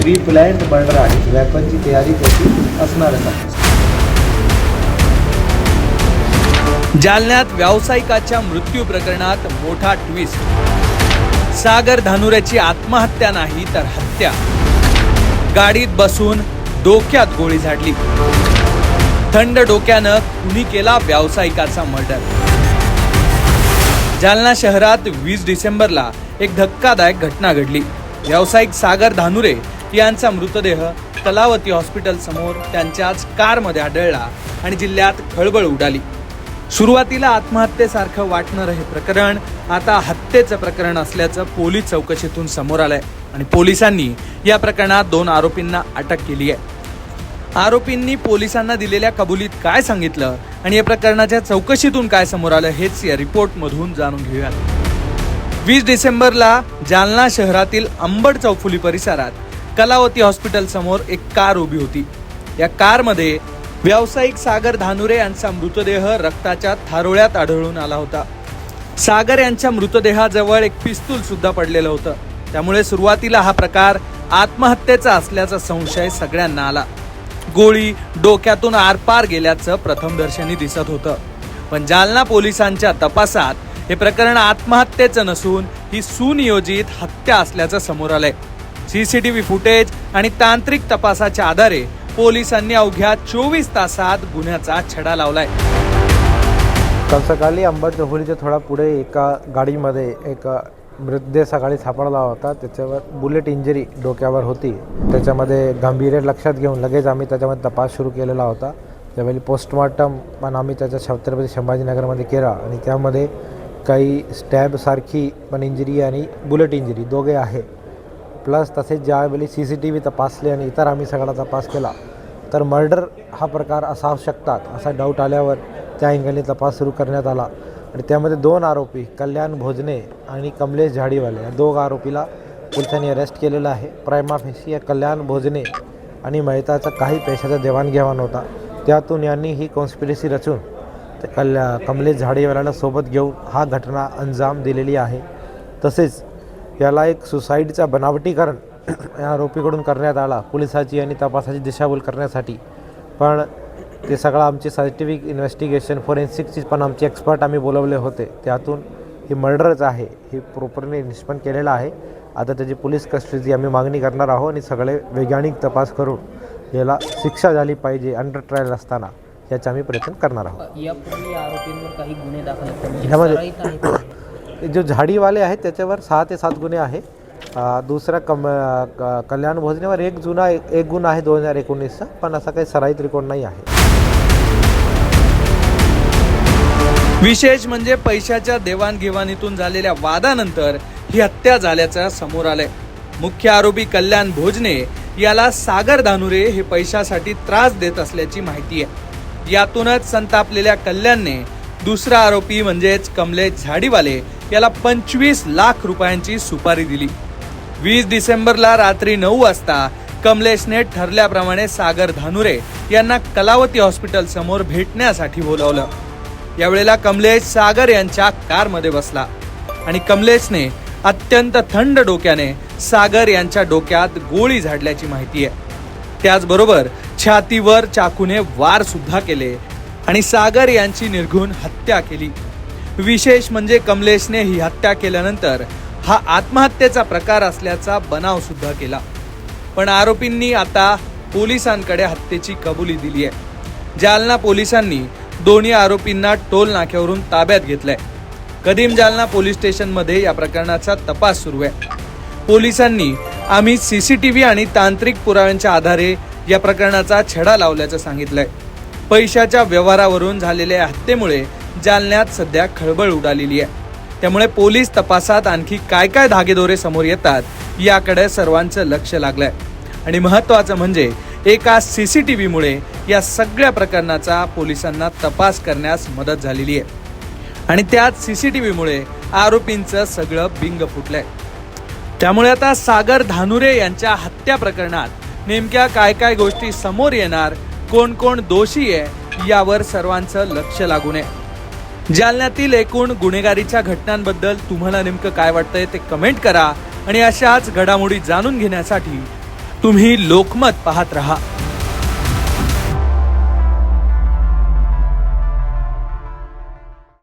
Pre planned murder आहे. वेपनची तयारी त्याची असणारच आहे. जालन्यात व्यावसायिकाच्या मृत्यू प्रकरणात मोठा ट्विस्ट. सागर धानुरेची आत्महत्या नाही तर हत्या. गाडीत बसून डोक्यात गोळी झाडली. थंड डोक्यानं कुणी केला व्यावसायिकाचा मर्डर. जालना शहरात 20 डिसेंबरला एक धक्कादायक घटना घडली. व्यावसायिक सागर धानुरे यांचा मृतदेह कलावती हॉस्पिटल समोर त्यांच्याच कारमध्ये आढळला आणि जिल्ह्यात खळबळ उडाली. सुरुवातीला आत्महत्येसारखं वाटणारं हे प्रकरण आता हत्येचं प्रकरण असल्याचं पोलीस चौकशीतून समोर आलंय आणि पोलिसांनी या प्रकरणात 2 आरोपींना अटक केली आहे. आरोपींनी पोलिसांना दिलेल्या कबुलीत काय सांगितलं आणि या प्रकरणाच्या चौकशीतून काय समोर आलं हेच या रिपोर्टमधून जाणून घेऊयात. 20 डिसेंबरला जालना शहरातील अंबड चौफुली परिसरात कलावती हॉस्पिटल समोर एक कार उभी होती. या कारमध्ये व्यावसायिक सागर धानुरे यांचा मृतदेह रक्ताच्या थारोळ्यात आढळून आला होता. सागर यांच्या मृतदेहाजवळ एक पिस्तूल सुद्धा पडलेलं होतं. त्यामुळे सुरुवातीला हा प्रकार आत्महत्येचा असल्याचा संशय सगळ्यांना आला. गोळी डोक्यातून आरपार गेल्याचं प्रथमदर्शनी दिसत होतं. पण जालना पोलिसांच्या तपासात हे प्रकरण आत्महत्येचं नसून ही सुनियोजित हत्या असल्याचं समोर आलंय. CCTV फुटेज आणि तांत्रिक तपासाच्या आधारे पोलिसांनी अवघ्या 24 तासात गुन्ह्याचा छडा लावलाय. काल सकाळी अंबड चौफुलीच्या थोडा पुढे एका गाडीमध्ये एक मृतदेह सकाळी सापडला होता. त्याच्यावर बुलेट इंजरी डोक्यावर होती. त्याच्यामध्ये गांभीर्य लक्षात घेऊन लगेच आम्ही त्याच्यामध्ये तपास सुरू केलेला होता. त्यावेळी पोस्टमॉर्टम पण आम्ही त्याच्या छत्रपती संभाजीनगरमध्ये केला आणि त्यामध्ये काही स्टॅबसारखी पण इंजरी आणि बुलेट इंजरी दोघे आहे. प्लस तसेच ज्यावेळी CCTV तपासले आणि इतर आम्ही सगळा तपास केला तर मर्डर हा प्रकार असू शकतात असा डाऊट आल्यावर त्या अँगलने तपास सुरू करण्यात आला आणि त्यामध्ये 2 आरोपी कल्याण भोजने आणि कमलेश झाडीवाले या 2 आरोपीला पोलिसांनी अरेस्ट केलेलं आहे. प्रायमा फेसी या कल्याण भोजने आणि मेहताचा काही पैशाचा देवाणघेवाण होता. त्यातून यांनी ही कॉन्स्पिरसी रचून कमलेश झाडीवाल्याला सोबत घेऊन हा घटना अंजाम दिलेली आहे. तसेच याला एक सुसाईडचा बनावटीकरण या आरोपीकडून करण्यात आला पोलिसाची आणि तपासाची दिशाभूल करण्यासाठी. पण ते सगळं आमचे सायंटिफिक इन्व्हेस्टिगेशन फॉरेन्सिकची पण आमचे एक्सपर्ट आम्ही बोलवले होते. त्यातून ही मर्डरच आहे हे प्रॉपरली निष्पन्न केलेलं आहे. आता त्याची पोलीस कस्टडीची आम्ही मागणी करणार आहोत आणि सगळे वैज्ञानिक तपास करून याला शिक्षा झाली पाहिजे अंडर ट्रायल असताना याचा आम्ही प्रयत्न करणार आहोत. यापूर्वी आरोपींवर काही गुन्हे दाखल ह्यामध्ये जो झाडीवाले आहेत त्याच्यावर 6 ते 7 गुन्हे आहे. दुसरा कल्याण भोजनेवर एक गुन्हा आहे 2019चा. पण असा काही सराईत रेकॉर्ड नाही आहे. विशेष म्हणजे पैशाच्या देवाणघेवाणीतून झालेल्या वादानंतर ही हत्या झाल्याचं समोर आलंय. मुख्य आरोपी कल्याण भोजने याला सागर धानुरे हे पैशासाठी त्रास देत असल्याची माहिती आहे. यातूनच संतापलेल्या कल्याणने दुसरा आरोपी म्हणजेच कमलेश झाडीवाले याला 25 लाख रुपयांची सुपारी दिली. 20 डिसेंबरला रात्री 9 वाजता कमलेशने ठरल्याप्रमाणे सागर धानुरे यांना कलावती हॉस्पिटल समोर भेटण्यासाठी बोलावलं. यावेळेला कमलेश सागर यांच्या कारमध्ये बसला आणि कमलेशने अत्यंत थंड डोक्याने सागर यांच्या डोक्यात गोळी झाडल्याची माहिती आहे. त्याचबरोबर छातीवर चाकूने वार सुद्धा केले आणि सागर यांची निर्घृण हत्या केली. विशेष म्हणजे कमलेशने ही हत्या केल्यानंतर हा आत्महत्येचा प्रकार असल्याचा बनाव सुद्धा केला. पण आरोपींनी आता पोलिसांकडे हत्येची कबुली दिली आहे. जालना पोलिसांनी दोन्ही आरोपींना टोल नाक्यावरून ताब्यात घेतलंय. कदीम जालना पोलीस स्टेशनमध्ये या प्रकरणाचा तपास सुरू आहे. पोलिसांनी आम्ही CCTV आणि तांत्रिक पुराव्यांच्या आधारे या प्रकरणाचा छडा लावल्याचं सांगितलंय. पैशाच्या व्यवहारावरून झालेल्या हत्येमुळे जालन्यात सध्या खळबळ उडालेली आहे. त्यामुळे पोलीस तपासात आणखी काय काय धागेदोरे समोर येतात याकडे सर्वांचं लक्ष लागलंय. आणि महत्त्वाचं म्हणजे एका CCTV मुळे या सगळ्या प्रकरणाचा पोलिसांना तपास करण्यास मदत झालेली आहे आणि त्याच CCTV मुळे आरोपींचं सगळं बिंग फुटलंय. त्यामुळे आता सागर धानुरे यांच्या हत्या प्रकरणात नेमक्या काय काय गोष्टी समोर येणार, कोण कोण दोषी आहे यावर सर्वांचं लक्ष लागून आहे. जालन्यातील एकूण गुन्हेगारीच्या घटनांबद्दल तुम्हाला नेमकं काय वाटतंय ते कमेंट करा आणि अशाच घडामोडी जाणून घेण्यासाठी तुम्ही लोकमत पाहत रहा.